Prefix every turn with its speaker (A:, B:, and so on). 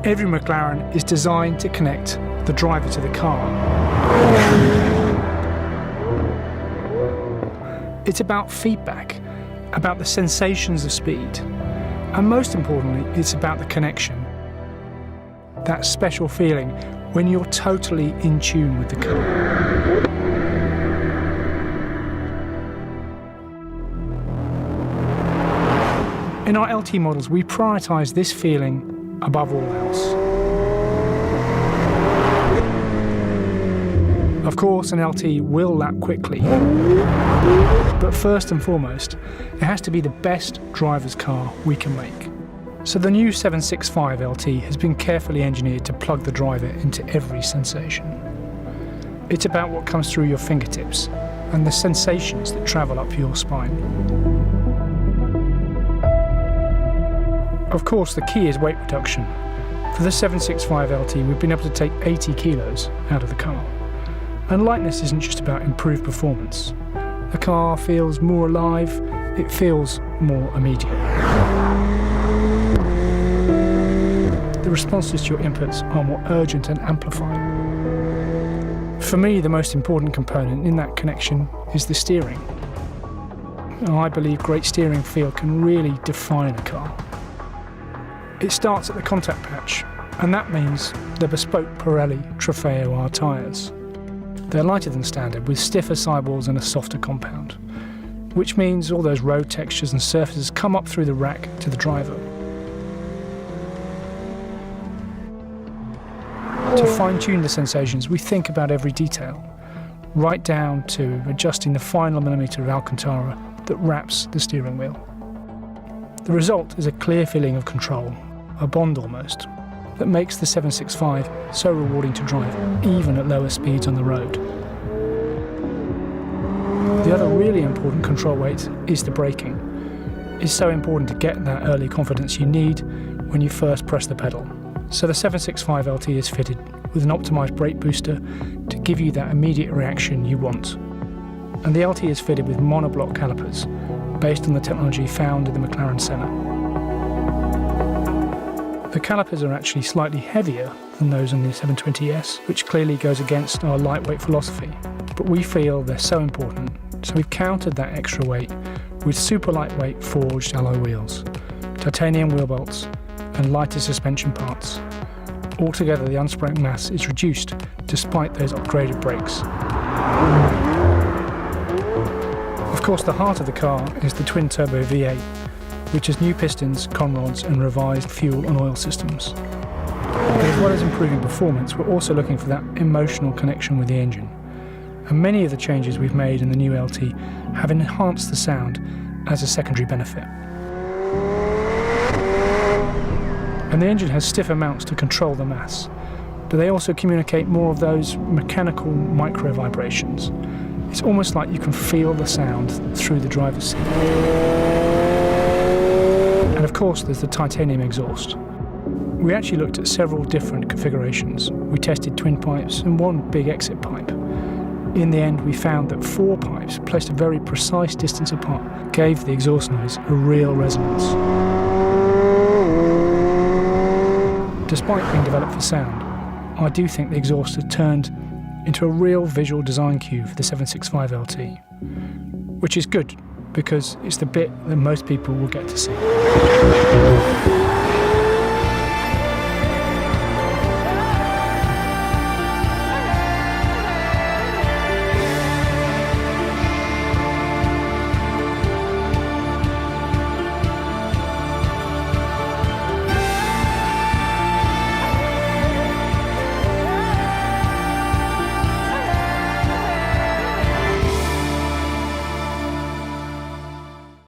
A: Every McLaren is designed to connect the driver to the car. It's about feedback, about the sensations of speed, and most importantly, it's about the connection. That special feeling when you're totally in tune with the car. In our LT models, we prioritise this feeling above all else. Of course, an LT will lap quickly, but first and foremost, it has to be the best driver's car we can make. So the new 765LT has been carefully engineered to plug the driver into every sensation. It's about what comes through your fingertips and the sensations that travel up your spine. Of course, the key is weight reduction. For the 765LT, we've been able to take 80 kilos out of the car. And lightness isn't just about improved performance. The car feels more alive, it feels more immediate. The responses to your inputs are more urgent and amplified. For me, the most important component in that connection is the steering. I believe great steering feel can really define a car. It starts at the contact patch, and that means the bespoke Pirelli Trofeo R tyres. They're lighter than standard, with stiffer sidewalls and a softer compound, which means all those road textures and surfaces come up through the rack to the driver. To fine-tune the sensations, we think about every detail, right down to adjusting the final millimetre of Alcantara that wraps the steering wheel. The result is a clear feeling of control, a bond almost, that makes the 765 so rewarding to drive, even at lower speeds on the road. The other really important control weight is the braking. It's so important to get that early confidence you need when you first press the pedal. So the 765LT is fitted with an optimised brake booster to give you that immediate reaction you want. And the LT is fitted with monoblock calipers based on the technology found in the McLaren Centre. The calipers are actually slightly heavier than those on the 720S, which clearly goes against our lightweight philosophy. But we feel they're so important, so we've countered that extra weight with super lightweight forged alloy wheels, titanium wheel bolts, and lighter suspension parts. Altogether, the unsprung mass is reduced despite those upgraded brakes. Of course, the heart of the car is the twin-turbo V8, which has new pistons, conrods and revised fuel and oil systems. But as well as improving performance, we're also looking for that emotional connection with the engine. And many of the changes we've made in the new LT have enhanced the sound as a secondary benefit. And the engine has stiffer mounts to control the mass, but they also communicate more of those mechanical micro vibrations. It's almost like you can feel the sound through the driver's seat. And of course, there's the titanium exhaust. We actually looked at several different configurations. We tested twin pipes and one big exit pipe. In the end, we found that 4 pipes placed a very precise distance apart gave the exhaust noise a real resonance. Despite being developed for sound, I do think the exhaust has turned into a real visual design cue for the 765LT, which is good because it's the bit that most people will get to see.